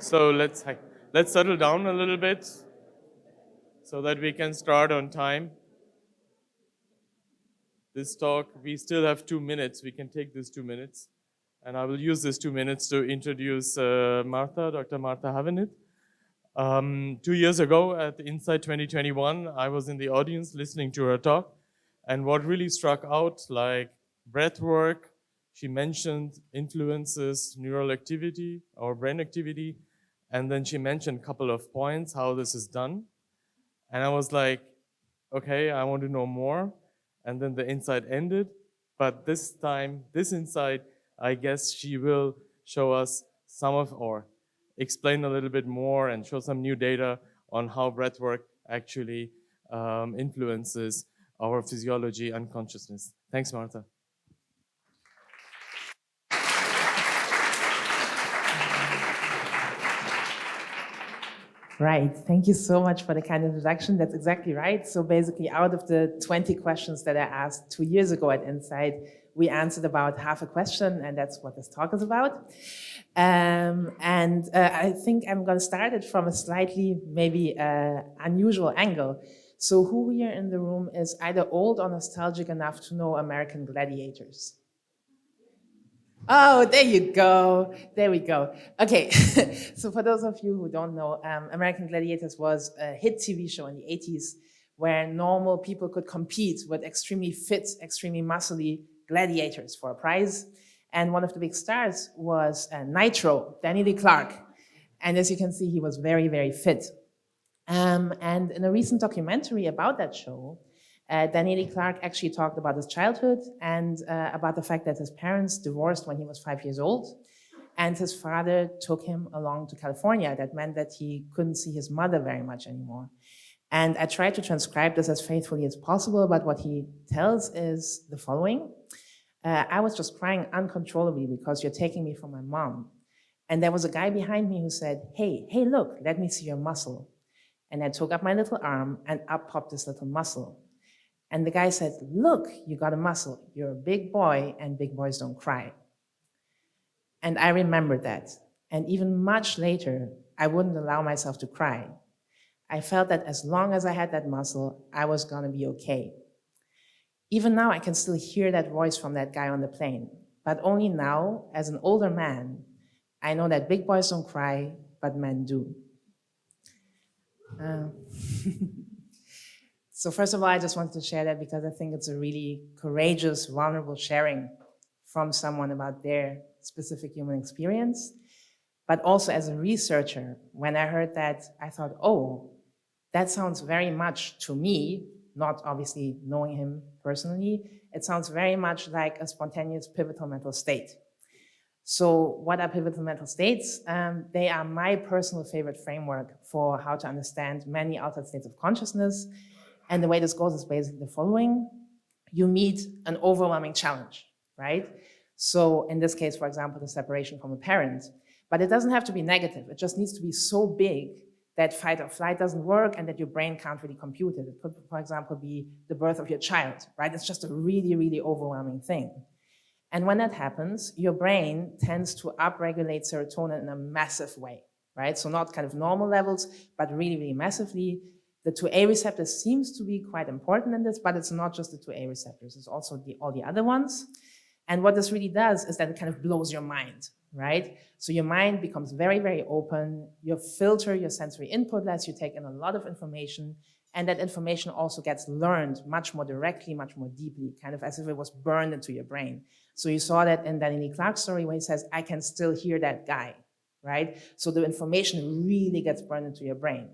So let's settle down a little bit so that we can start on time. This talk, we still have 2 minutes. We can take this 2 minutes. And I will use this 2 minutes to introduce Dr. Martha Havenith. 2 years ago at Insight 2021, I was in the audience listening to her talk. And what really struck out, like breath work, she mentioned influences neural activity or brain activity. And then she mentioned a couple of points, how this is done. And I was like, okay, I want to know more. And then the insight ended. But this time, this insight, I guess she will show us some of, or explain a little bit more and show some new data on how breathwork actually influences our physiology and consciousness. Thanks, Martha. Right. Thank you so much for the kind introduction. That's exactly right. So basically, out of the 20 questions that I asked 2 years ago at Insight, we answered about half a question, and that's what this talk is about. I think I'm going to start it from a slightly maybe unusual angle. So who here in the room is either old or nostalgic enough to know American Gladiators? Oh, there you go. There we go. Okay, so for those of you who don't know, American Gladiators was a hit TV show in the 80s where normal people could compete with extremely fit, extremely muscly gladiators for a prize. And one of the big stars was Nitro, Danny Lee Clark. And as you can see, he was very, very fit. And in a recent documentary about that show, Danny Lee Clark actually talked about his childhood and about the fact that his parents divorced when he was 5 years old. And his father took him along to California. That meant that he couldn't see his mother very much anymore. And I tried to transcribe this as faithfully as possible, but what he tells is the following. I was just crying uncontrollably because you're taking me from my mom. And there was a guy behind me who said, hey, look, let me see your muscle. And I took up my little arm and up popped this little muscle. And the guy said, look, you got a muscle. You're a big boy and big boys don't cry. And I remembered that. And even much later, I wouldn't allow myself to cry. I felt that as long as I had that muscle, I was gonna be okay. Even now, I can still hear that voice from that guy on the plane. But only now, as an older man, I know that big boys don't cry, but men do. So first of all, I just wanted to share that because I think it's a really courageous, vulnerable sharing from someone about their specific human experience. But also as a researcher, when I heard that, I thought, oh, that sounds very much to me, not obviously knowing him personally, it sounds very much like a spontaneous pivotal mental state. So what are pivotal mental states? They are my personal favorite framework for how to understand many altered states of consciousness. And the way this goes is basically the following. You meet an overwhelming challenge, right? So in this case, for example, the separation from a parent. But it doesn't have to be negative. It just needs to be so big that fight or flight doesn't work and that your brain can't really compute it. It could, for example, be the birth of your child, right? It's just a really, really overwhelming thing. And when that happens, your brain tends to upregulate serotonin in a massive way, right? So not kind of normal levels, but really, really massively. The 2A receptor seems to be quite important in this, but it's not just the 2A receptors, it's also all the other ones. And what this really does is that it kind of blows your mind, right? So your mind becomes very, very open. You filter your sensory input less, you take in a lot of information, and that information also gets learned much more directly, much more deeply, kind of as if it was burned into your brain. So you saw that in Danny Lee Clark's story where he says, I can still hear that guy, right? So the information really gets burned into your brain.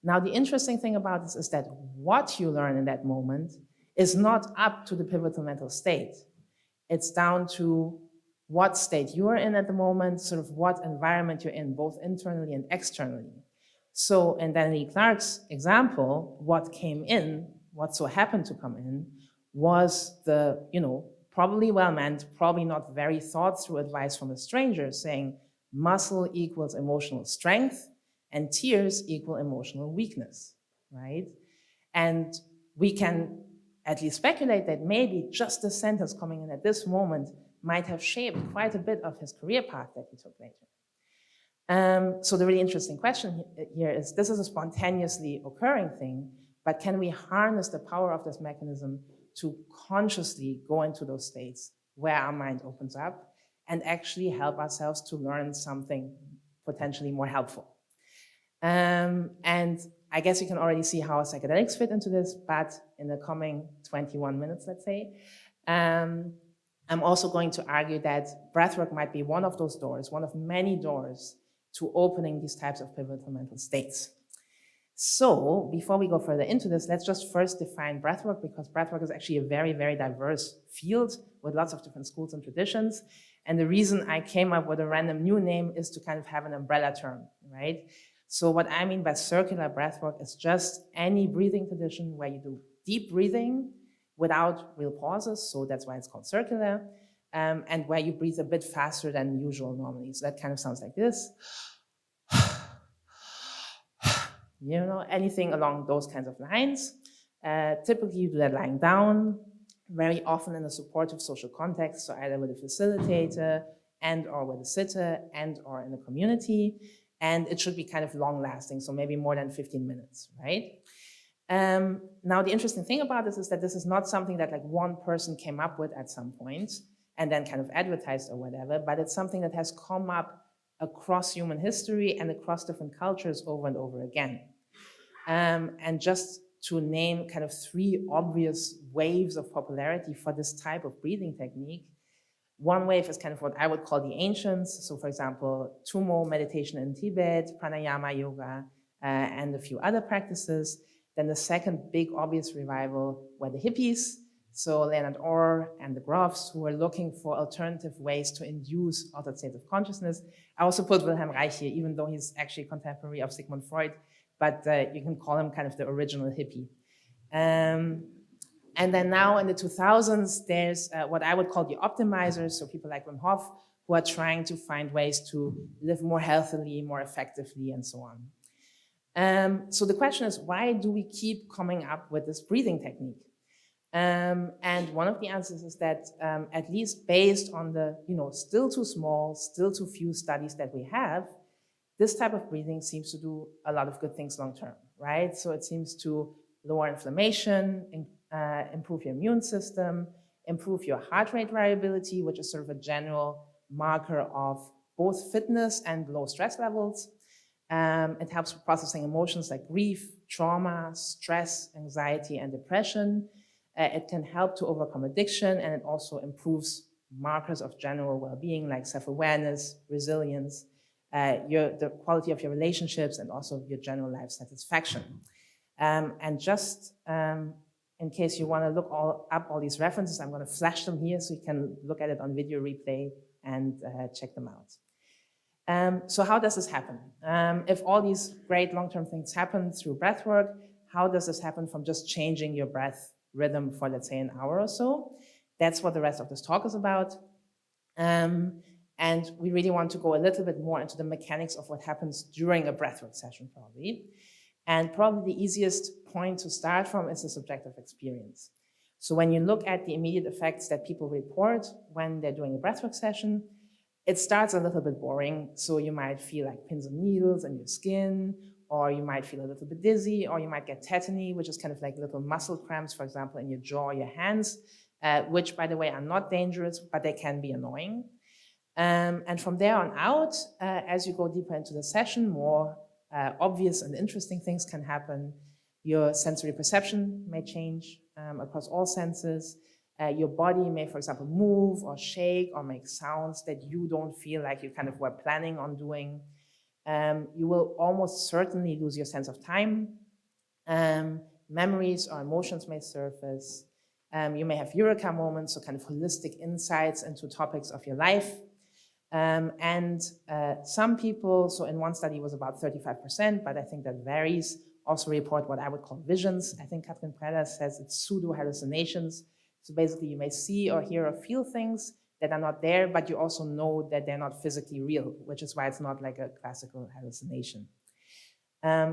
Now, the interesting thing about this is that what you learn in that moment is not up to the pivotal mental state. It's down to what state you are in at the moment, sort of what environment you're in, both internally and externally. So in Danny Clark's example, what came in, what so happened to come in, was the, probably well-meant, probably not very thought-through advice from a stranger saying muscle equals emotional strength, and tears equal emotional weakness, right? And we can at least speculate that maybe just the sentence coming in at this moment might have shaped quite a bit of his career path that he took later. So the really interesting question here is, this is a spontaneously occurring thing, but can we harness the power of this mechanism to consciously go into those states where our mind opens up and actually help ourselves to learn something potentially more helpful? And I guess you can already see how psychedelics fit into this, but in the coming 21 minutes, let's say, I'm also going to argue that breathwork might be one of those doors, one of many doors to opening these types of pivotal mental states. So before we go further into this, let's just first define breathwork, because breathwork is actually a very, very diverse field with lots of different schools and traditions. And the reason I came up with a random new name is to kind of have an umbrella term, right? So what I mean by circular breathwork is just any breathing tradition where you do deep breathing without real pauses, so that's why it's called circular, and where you breathe a bit faster than usual normally. So that kind of sounds like this. You know, anything along those kinds of lines. Typically you do that lying down, very often in a supportive social context, so either with a facilitator and or with a sitter and or in a community, and it should be kind of long lasting, so maybe more than 15 minutes, right? Now the interesting thing about this is that this is not something that like one person came up with at some point and then kind of advertised or whatever, but it's something that has come up across human history and across different cultures over and over again. And just to name kind of 3 obvious waves of popularity for this type of breathing technique, one wave is kind of what I would call the ancients. So for example, Tummo meditation in Tibet, pranayama yoga, and a few other practices. Then the second big obvious revival were the hippies. So Leonard Orr and the Groffs, who were looking for alternative ways to induce altered states of consciousness. I also put Wilhelm Reich here, even though he's actually a contemporary of Sigmund Freud, but you can call him kind of the original hippie. And then now in the 2000s, there's what I would call the optimizers, so people like Wim Hof, who are trying to find ways to live more healthily, more effectively, and so on. So the question is, why do we keep coming up with this breathing technique? And one of the answers is that at least based on the still too small, still too few studies that we have, this type of breathing seems to do a lot of good things long term, right? So it seems to lower inflammation, improve your immune system, improve your heart rate variability, which is sort of a general marker of both fitness and low stress levels. It helps with processing emotions like grief, trauma, stress, anxiety, and depression. It can help to overcome addiction, and it also improves markers of general well-being like self-awareness, resilience, the quality of your relationships, and also your general life satisfaction. And just in case you want to look up all these references, I'm going to flash them here so you can look at it on video replay and check them out. So how does this happen? If all these great long-term things happen through breath work, how does this happen from just changing your breath rhythm for, let's say, an hour or so? That's what the rest of this talk is about. And we really want to go a little bit more into the mechanics of what happens during a breathwork session, probably. And probably the easiest point to start from is the subjective experience. So when you look at the immediate effects that people report when they're doing a breathwork session, it starts a little bit boring. So you might feel like pins and needles in your skin, or you might feel a little bit dizzy, or you might get tetany, which is kind of like little muscle cramps, for example, in your jaw or your hands, which, by the way, are not dangerous, but they can be annoying. And from there on out, as you go deeper into the session, more obvious and interesting things can happen. Your sensory perception may change across all senses. Your body may, for example, move or shake or make sounds that you don't feel like you kind of were planning on doing. You will almost certainly lose your sense of time. Memories or emotions may surface. You may have eureka moments, so kind of holistic insights into topics of your life. And some people, so in one study it was about 35%, but I think that varies, also report what I would call visions. I think Katrin Preda says it's pseudo hallucinations. So basically you may see or hear or feel things that are not there, but you also know that they're not physically real, which is why it's not like a classical hallucination.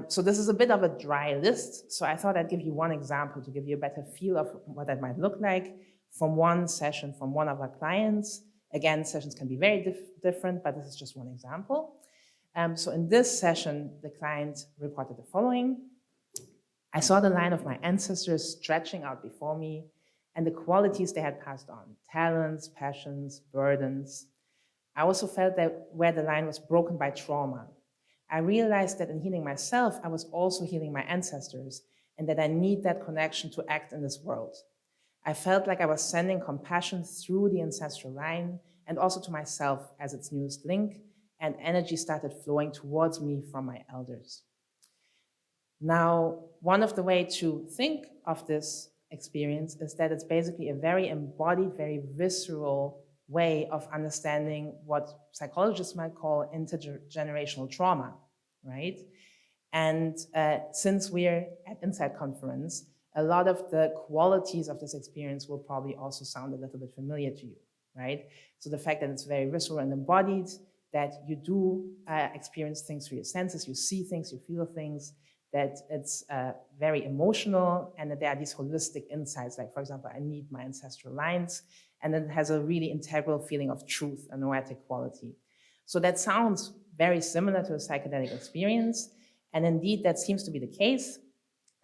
So this is a bit of a dry list. So I thought I'd give you one example to give you a better feel of what that might look like from one session from one of our clients. Again, sessions can be very different, but this is just one example. So in this session, the client reported the following. I saw the line of my ancestors stretching out before me and the qualities they had passed on, talents, passions, burdens. I also felt that where the line was broken by trauma. I realized that in healing myself, I was also healing my ancestors and that I need that connection to act in this world. I felt like I was sending compassion through the ancestral line and also to myself as its newest link, and energy started flowing towards me from my elders. Now, one of the ways to think of this experience is that it's basically a very embodied, very visceral way of understanding what psychologists might call intergenerational trauma, right? And since we're at Insight Conference, a lot of the qualities of this experience will probably also sound a little bit familiar to you, right? So the fact that it's very visceral and embodied, that you do experience things through your senses, you see things, you feel things, that it's very emotional, and that there are these holistic insights, like, for example, I need my ancestral lines, and then it has a really integral feeling of truth, a noetic quality. So that sounds very similar to a psychedelic experience, and indeed that seems to be the case.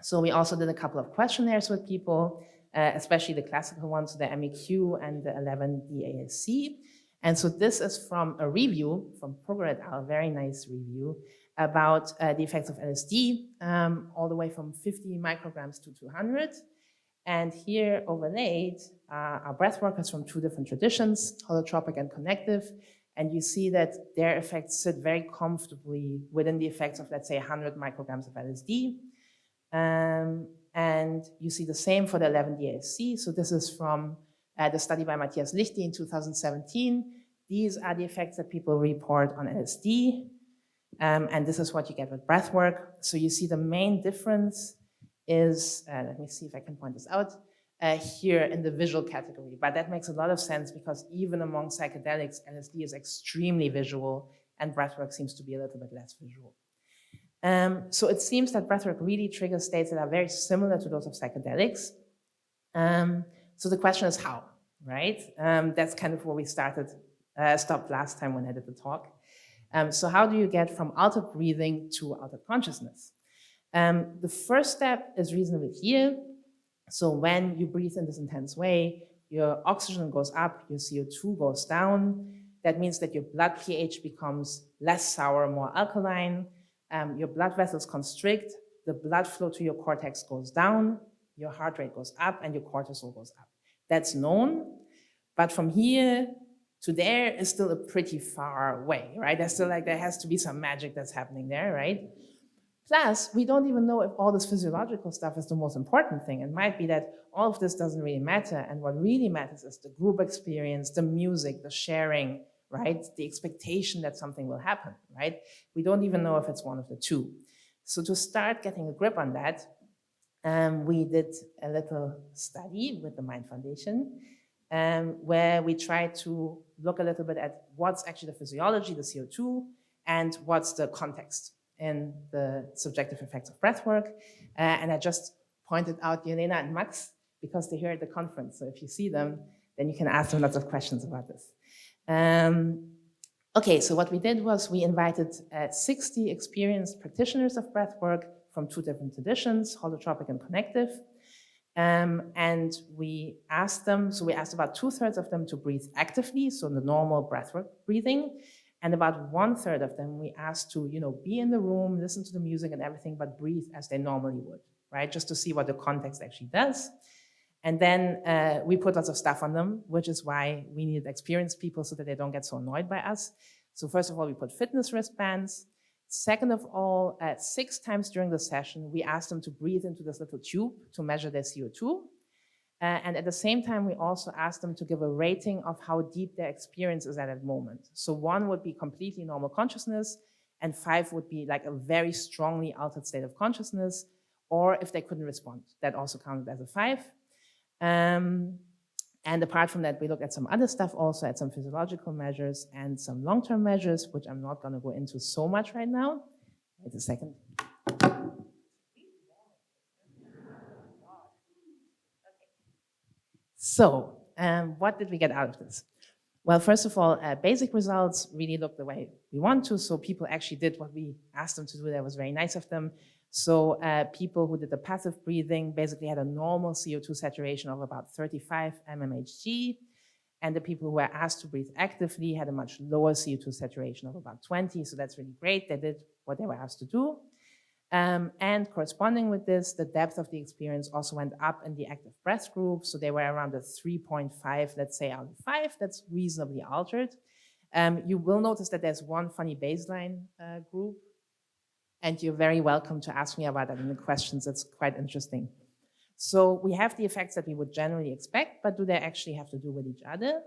So we also did a couple of questionnaires with people, especially the classical ones, the MEQ and the 11D ASC. And so this is from a review from Progred et al., very nice review, about the effects of LSD, all the way from 50 micrograms to 200. And here overlaid are breath workers from two different traditions, holotropic and connective. And you see that their effects sit very comfortably within the effects of, let's say, 100 micrograms of LSD. And you see the same for the 11-DASC. So this is from the study by Matthias Lichty in 2017. These are the effects that people report on LSD. And this is what you get with breath work. So you see the main difference is, let me see if I can point this out, here in the visual category. But that makes a lot of sense because even among psychedelics, LSD is extremely visual and breathwork seems to be a little bit less visual. So it seems that breathwork really triggers states that are very similar to those of psychedelics. So the question is how, right? That's kind of where we stopped last time when I did the talk. So how do you get from altered breathing to altered consciousness? The first step is reasonably clear. So when you breathe in this intense way, your oxygen goes up, your CO2 goes down. That means that your blood pH becomes less sour, more alkaline. Your blood vessels constrict, the blood flow to your cortex goes down, your heart rate goes up, and your cortisol goes up. That's known, but from here to there is still a pretty far way, right? There's still there has to be some magic that's happening there, right? Plus, we don't even know if all this physiological stuff is the most important thing. It might be that all of this doesn't really matter, and what really matters is the group experience, the music, the sharing, right? The expectation that something will happen, right? We don't even know if it's one of the two. So to start getting a grip on that, we did a little study with the Mind Foundation, where we tried to look a little bit at what's actually the physiology, the CO2, and what's the context in the subjective effects of breathwork. And I just pointed out Jelena and Max because they're here at the conference. So if you see them, then you can ask them lots of questions about this. Okay, so what we did was we invited 60 experienced practitioners of breathwork from two different traditions, holotropic and connective. And we asked them, so we asked about 2/3 of them to breathe actively, so the normal breathwork breathing. And about 1/3 of them we asked to, be in the room, listen to the music and everything, but breathe as they normally would, right? Just to see what the context actually does. And then we put lots of stuff on them, which is why we needed experienced people so that they don't get so annoyed by us. So first of all, we put fitness wristbands. Second of all, 6 times during the session, we asked them to breathe into this little tube to measure their CO2. And at the same time, we also asked them to give a rating of how deep their experience is at that moment. So 1 would be completely normal consciousness, and 5 would be like a very strongly altered state of consciousness, or if they couldn't respond, that also counted as a 5. And apart from that, we looked at some other stuff also, at some physiological measures and some long-term measures, which I'm not gonna go into so much right now. Wait a second. So, what did we get out of this? Well, first of all, basic results really look the way we want to. So people actually did what we asked them to do. That was very nice of them. So people who did the passive breathing basically had a normal CO2 saturation of about 35 mmHg. And the people who were asked to breathe actively had a much lower CO2 saturation of about 20. So that's really great. They did what they were asked to do. And corresponding with this, the depth of the experience also went up in the active breath group. So they were around a 3.5, let's say, out of 5. That's reasonably altered. You will notice that there's one funny baseline group. And you're very welcome to ask me about that in the questions. It's quite interesting. So we have the effects that we would generally expect, but do they actually have to do with each other?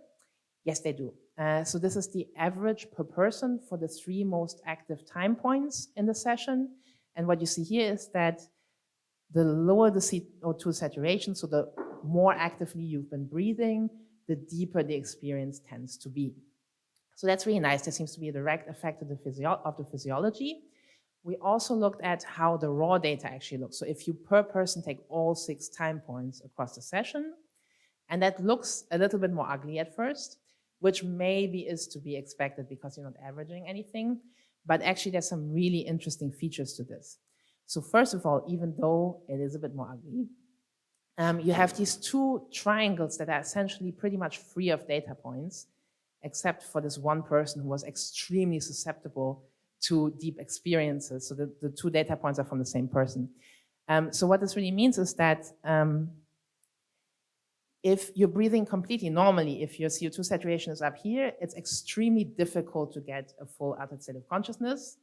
Yes, they do. So this is the average per person for the 3 most active time points in the session. And what you see here is that the lower the CO2 saturation, so the more actively you've been breathing, the deeper the experience tends to be. So that's really nice. There seems to be a direct effect of the physiology. We also looked at how the raw data actually looks. So if you per person take all 6 time points across the session, and that looks a little bit more ugly at first, which maybe is to be expected because you're not averaging anything. But actually, there's some really interesting features to this. So first of all, even though it is a bit more ugly, you have these 2 triangles that are essentially pretty much free of data points, except for this one person who was extremely susceptible to deep experiences. So the 2 data points are from the same person. So what this really means is that if you're breathing completely normally, if your CO2 saturation is up here, it's extremely difficult to get a full altered state of consciousness.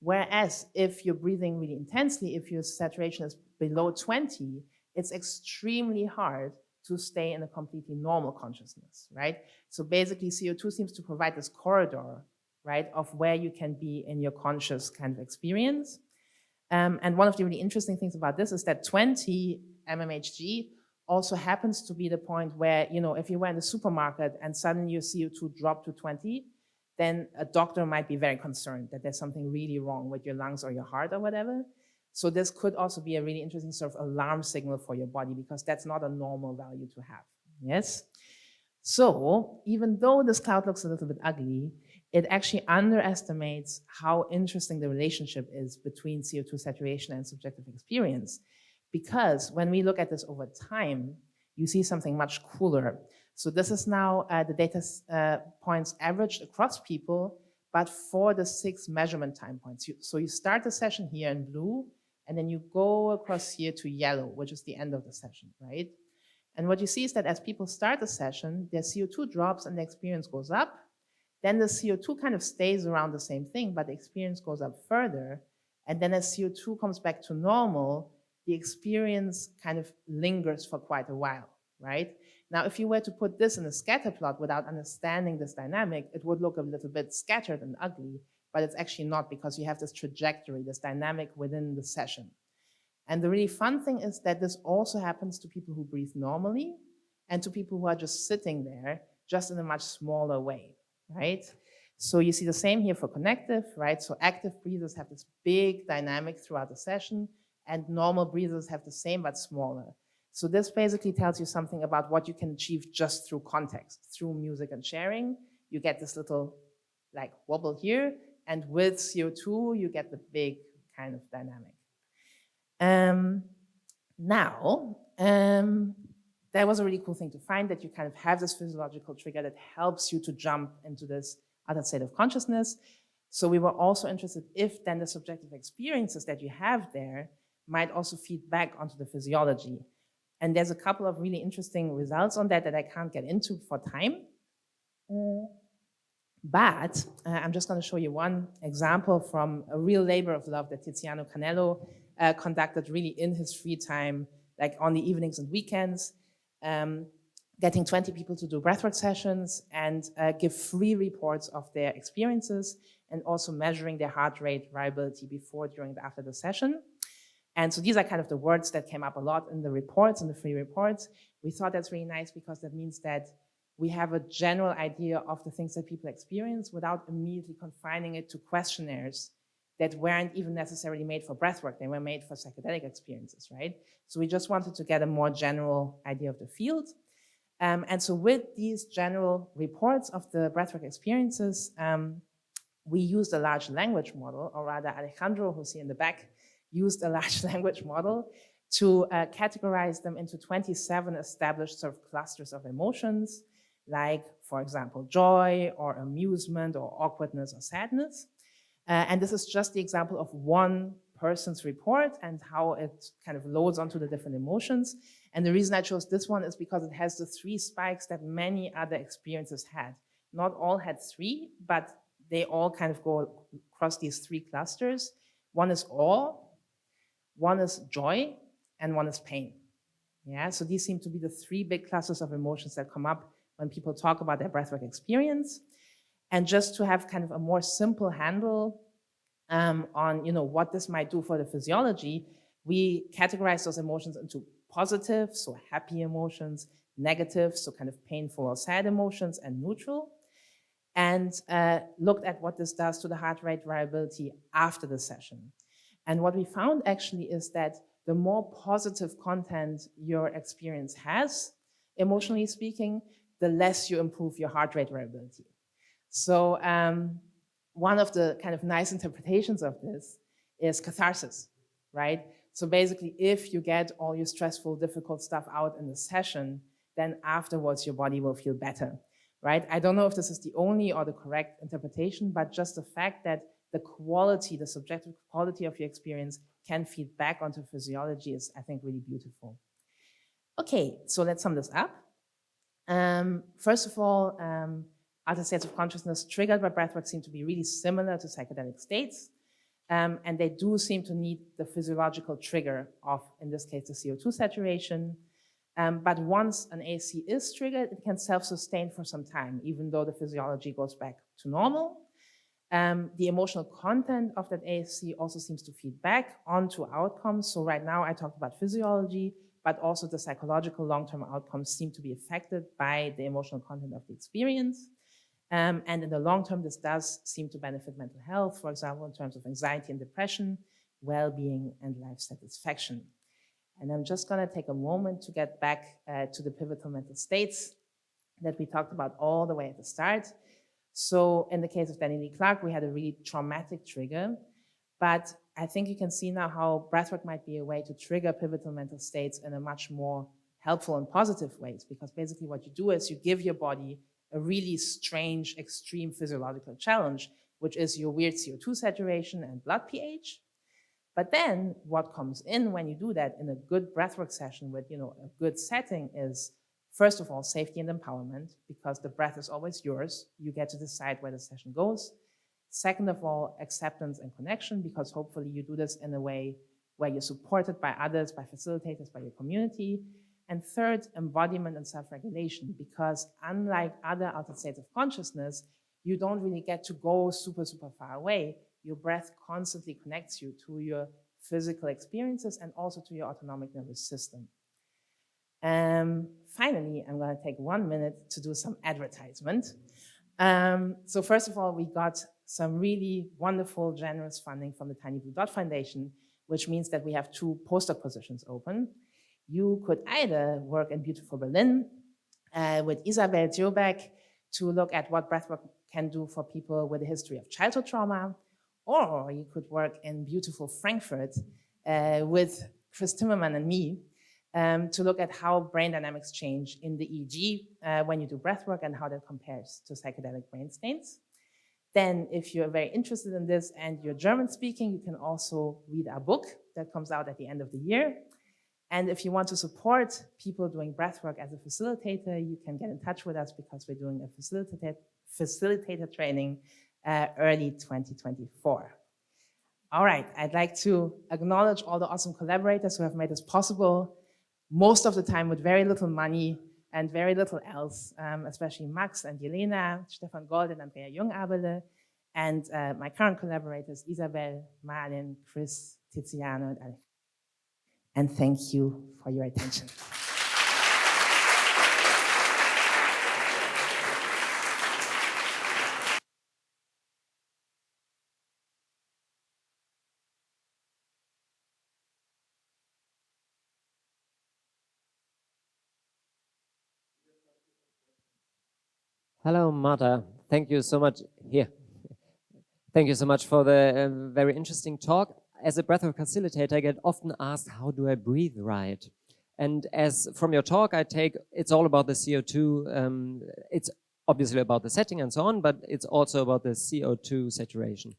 Whereas if you're breathing really intensely, if your saturation is below 20, it's extremely hard to stay in a completely normal consciousness, right? So basically CO2 seems to provide this corridor, right, of where you can be in your conscious kind of experience. And one of the really interesting things about this is that 20 mmHg also happens to be the point where, you know, if you were in the supermarket and suddenly your CO2 dropped to 20, then a doctor might be very concerned that there's something really wrong with your lungs or your heart or whatever. So this could also be a really interesting sort of alarm signal for your body because that's not a normal value to have, yes? So even though this cloud looks a little bit ugly, it actually underestimates how interesting the relationship is between CO2 saturation and subjective experience. Because when we look at this over time, you see something much cooler. So this is now the data points averaged across people, but for the 6 measurement time points. So you start the session here in blue, and then you go across here to yellow, which is the end of the session, right? And what you see is that as people start the session, their CO2 drops and the experience goes up. Then the CO2 kind of stays around the same thing, but the experience goes up further. And then as CO2 comes back to normal, the experience kind of lingers for quite a while, right? Now, if you were to put this in a scatter plot without understanding this dynamic, it would look a little bit scattered and ugly, but it's actually not because you have this trajectory, this dynamic within the session. And the really fun thing is that this also happens to people who breathe normally and to people who are just sitting there, just in a much smaller way, right? So you see the same here for connective, right? So active breathers have this big dynamic throughout the session, and normal breathers have the same but smaller. So this basically tells you something about what you can achieve just through context, through music and sharing. You get this little like wobble here, and with CO2, you get the big kind of dynamic. That was a really cool thing to find, that you kind of have this physiological trigger that helps you to jump into this other state of consciousness. So we were also interested if then the subjective experiences that you have there might also feed back onto the physiology. And there's a couple of really interesting results on that I can't get into for time. But I'm just going to show you one example from a real labor of love that Tiziano Canello conducted really in his free time, like on the evenings and weekends, getting 20 people to do breathwork sessions and give free reports of their experiences, and also measuring their heart rate variability before, during, and after the session. And so these are kind of the words that came up a lot in the reports, in the free reports. We thought that's really nice because that means that we have a general idea of the things that people experience without immediately confining it to questionnaires that weren't even necessarily made for breathwork. They were made for psychedelic experiences, right? So we just wanted to get a more general idea of the field. And so with these general reports of the breathwork experiences, we used a large language model, or rather Alejandro, who's here in the back, used a large language model to categorize them into 27 established sort of clusters of emotions, like, for example, joy or amusement or awkwardness or sadness. And this is just the example of one person's report and how it kind of loads onto the different emotions. And the reason I chose this one is because it has the 3 spikes that many other experiences had. Not all had 3, but they all kind of go across these 3 clusters. One is awe, one is joy, and one is pain. Yeah, so these seem to be the 3 big clusters of emotions that come up when people talk about their breathwork experience. And just to have kind of a more simple handle on what this might do for the physiology, we categorize those emotions into positive, so happy emotions, negative, so kind of painful or sad emotions, and neutral, and looked at what this does to the heart rate variability after the session. And what we found actually is that the more positive content your experience has, emotionally speaking, the less you improve your heart rate variability. So one of the kind of nice interpretations of this is catharsis, right? So basically, if you get all your stressful, difficult stuff out in the session, then afterwards your body will feel better, right? I don't know if this is the only or the correct interpretation, but just the fact that the quality, the subjective quality of your experience can feed back onto physiology is, I think, really beautiful. Okay, so let's sum this up. First of all, other states of consciousness triggered by breathwork seem to be really similar to psychedelic states. And they do seem to need the physiological trigger of, in this case, the CO2 saturation. But once an ASC is triggered, it can self-sustain for some time, even though the physiology goes back to normal. The emotional content of that ASC also seems to feed back onto outcomes. So right now I talked about physiology, but also the psychological long-term outcomes seem to be affected by the emotional content of the experience. And in the long term, this does seem to benefit mental health, for example, in terms of anxiety and depression, well-being, and life satisfaction. And I'm just gonna take a moment to get back to the pivotal mental states that we talked about all the way at the start. So in the case of Danny Lee Clark, we had a really traumatic trigger, but I think you can see now how breathwork might be a way to trigger pivotal mental states in a much more helpful and positive ways, because basically what you do is you give your body a really strange, extreme physiological challenge, which is your weird CO2 saturation and blood pH. But then what comes in when you do that in a good breathwork session with a good setting is, first of all, safety and empowerment, because the breath is always yours. You get to decide where the session goes. Second of all, acceptance and connection, because hopefully you do this in a way where you're supported by others, by facilitators, by your community. And third, embodiment and self-regulation, because unlike other altered states of consciousness, you don't really get to go super, super far away. Your breath constantly connects you to your physical experiences and also to your autonomic nervous system. Finally, I'm gonna take 1 minute to do some advertisement. So first of all, we got some really wonderful, generous funding from the Tiny Blue Dot Foundation, which means that we have 2 postdoc positions open. You could either work in beautiful Berlin with Isabel Djurbeck to look at what breathwork can do for people with a history of childhood trauma, or you could work in beautiful Frankfurt with Chris Timmerman and me to look at how brain dynamics change in the EEG when you do breathwork and how that compares to psychedelic brain stains. Then if you're very interested in this and you're German speaking, you can also read our book that comes out at the end of the year. And if you want to support people doing breathwork as a facilitator, you can get in touch with us because we're doing a facilitator training early 2024. All right, I'd like to acknowledge all the awesome collaborators who have made this possible, most of the time with very little money and very little else, especially Max and Jelena, Stefan Gold and Andrea Jungabele, and my current collaborators, Isabel, Malin, Chris, Tiziano, and Alex. And thank you for your attention. Hello, Marta. Thank you so much. Here. Thank you so much for the very interesting talk. As a breathwork facilitator, I get often asked, how do I breathe right? And as from your talk, I take it's all about the CO2. It's obviously about the setting and so on, but it's also about the CO2 saturation.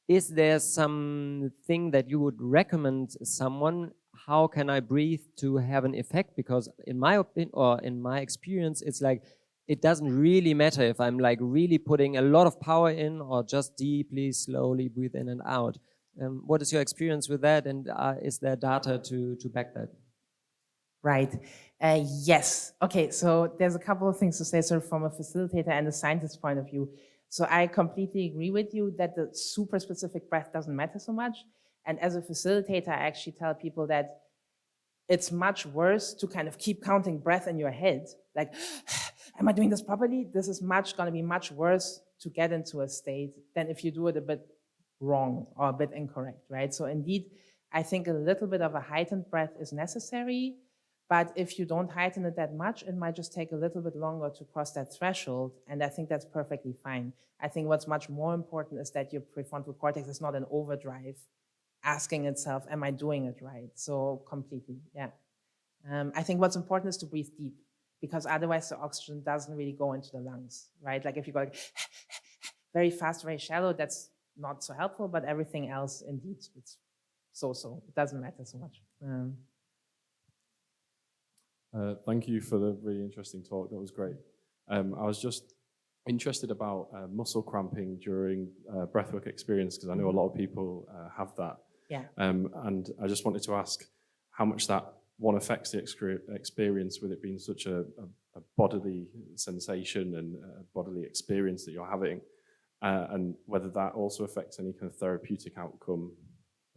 Is there something that you would recommend someone? How can I breathe to have an effect? Because in my opinion, or in my experience, it's like it doesn't really matter if I'm like really putting a lot of power in or just deeply, slowly breathe in and out. What is your experience with that? And is there data to back that? Right. Yes. Okay. So there's a couple of things to say sort of from a facilitator and a scientist point of view. So I completely agree with you that the super specific breath doesn't matter so much. And as a facilitator, I actually tell people that it's much worse to kind of keep counting breath in your head. Like, am I doing this properly? This is going to be much worse to get into a state than if you do it a bit wrong or a bit incorrect, right? So indeed, I think a little bit of a heightened breath is necessary. But if you don't heighten it that much, it might just take a little bit longer to cross that threshold. And I think that's perfectly fine. I think what's much more important is that your prefrontal cortex is not an overdrive asking itself, am I doing it right? So completely, yeah. I think what's important is to breathe deep, because otherwise the oxygen doesn't really go into the lungs, right? Like if you go like very fast, very shallow, that's not so helpful, but everything else, indeed, it's so-so. It doesn't matter so much. Thank you for the really interesting talk. That was great. I was just interested about muscle cramping during breathwork experience, because I know a lot of people have that. Yeah. And I just wanted to ask how much that one affects the experience, with it being such a bodily sensation and a bodily experience that you're having, and whether that also affects any kind of therapeutic outcome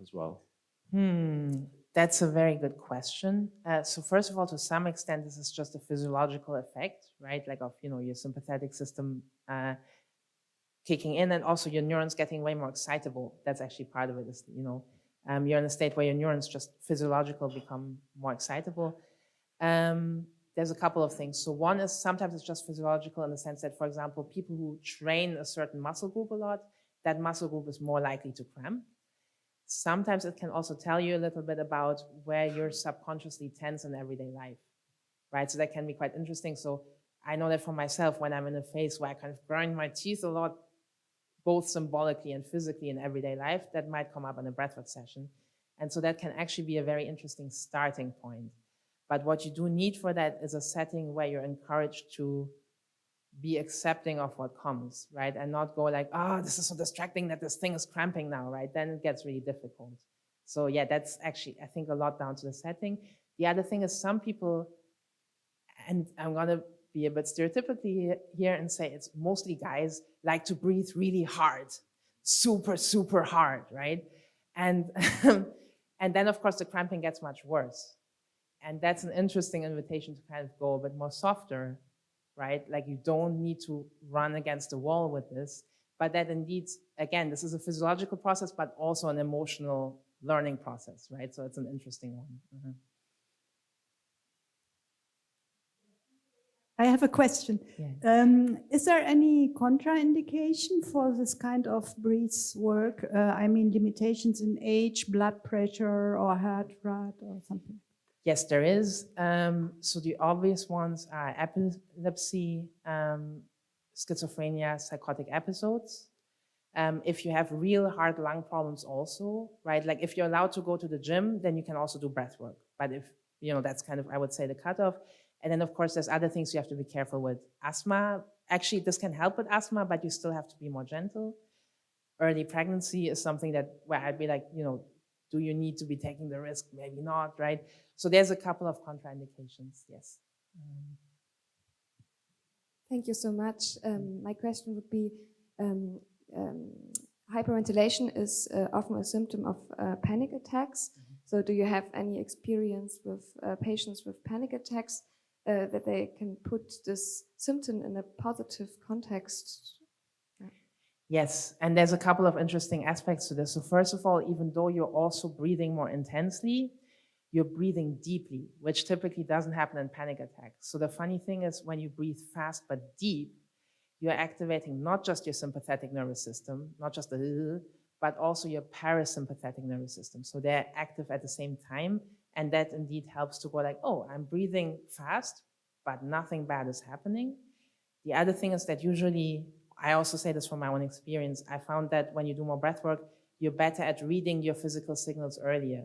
as well. That's a very good question. So first of all, to some extent, this is just a physiological effect, right? Like of, your sympathetic system kicking in, and also your neurons getting way more excitable. That's actually part of it, is, you're in a state where your neurons just physiological become more excitable. There's a couple of things. So one is sometimes it's just physiological in the sense that, for example, people who train a certain muscle group a lot, that muscle group is more likely to cramp. Sometimes it can also tell you a little bit about where you're subconsciously tense in everyday life, right? So that can be quite interesting. So I know that for myself, when I'm in a phase where I kind of grind my teeth a lot, both symbolically and physically in everyday life, that might come up in a breathwork session. And so that can actually be a very interesting starting point. But what you do need for that is a setting where you're encouraged to be accepting of what comes, right? And not go like, this is so distracting that this thing is cramping now, right? Then it gets really difficult. So yeah, that's actually, I think, a lot down to the setting. The other thing is some people, and I'm gonna be a bit stereotypically here and say it's mostly guys, like to breathe really hard, super, super hard, right? And, and then of course the cramping gets much worse. And that's an interesting invitation to kind of go a bit more softer, right? Like you don't need to run against the wall with this, but that indeed, again, this is a physiological process, but also an emotional learning process, right? So it's an interesting one. I have a question. Yeah. Is there any contraindication for this kind of breath work? I mean, limitations in age, blood pressure, or heart rate, or something? Yes, there is. So the obvious ones are epilepsy, schizophrenia, psychotic episodes. If you have real hard lung problems also, right? Like if you're allowed to go to the gym, then you can also do breath work. But if, that's kind of, I would say, the cutoff. And then of course, there's other things you have to be careful with. Asthma, actually this can help with asthma, but you still have to be more gentle. Early pregnancy is something where I'd be like, do you need to be taking the risk? Maybe not, right? So there's a couple of contraindications, yes. Thank you so much. My question would be, hyperventilation is often a symptom of panic attacks. So do you have any experience with patients with panic attacks that they can put this symptom in a positive context? Yes, and there's a couple of interesting aspects to this. So first of all, even though you're also breathing more intensely, you're breathing deeply, which typically doesn't happen in panic attacks. So the funny thing is when you breathe fast but deep, you're activating not just your sympathetic nervous system, not just the, but also your parasympathetic nervous system. So they're active at the same time. And that indeed helps to go like, oh, I'm breathing fast, but nothing bad is happening. The other thing is that usually, I also say this from my own experience, I found that when you do more breath work, you're better at reading your physical signals earlier.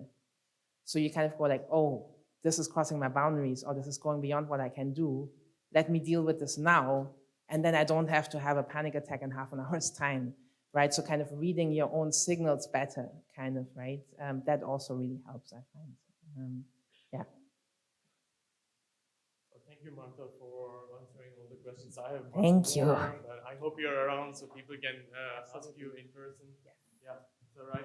So you kind of go like, oh, this is crossing my boundaries, or this is going beyond what I can do. Let me deal with this now. And then I don't have to have a panic attack in half an hour's time, right? So kind of reading your own signals better, kind of, right? That also really helps, I find. Yeah. Well, thank you, Martha, for answering all the questions. I have Thank you. more, but I hope you're around so people can ask you in person. Yeah, it's all right.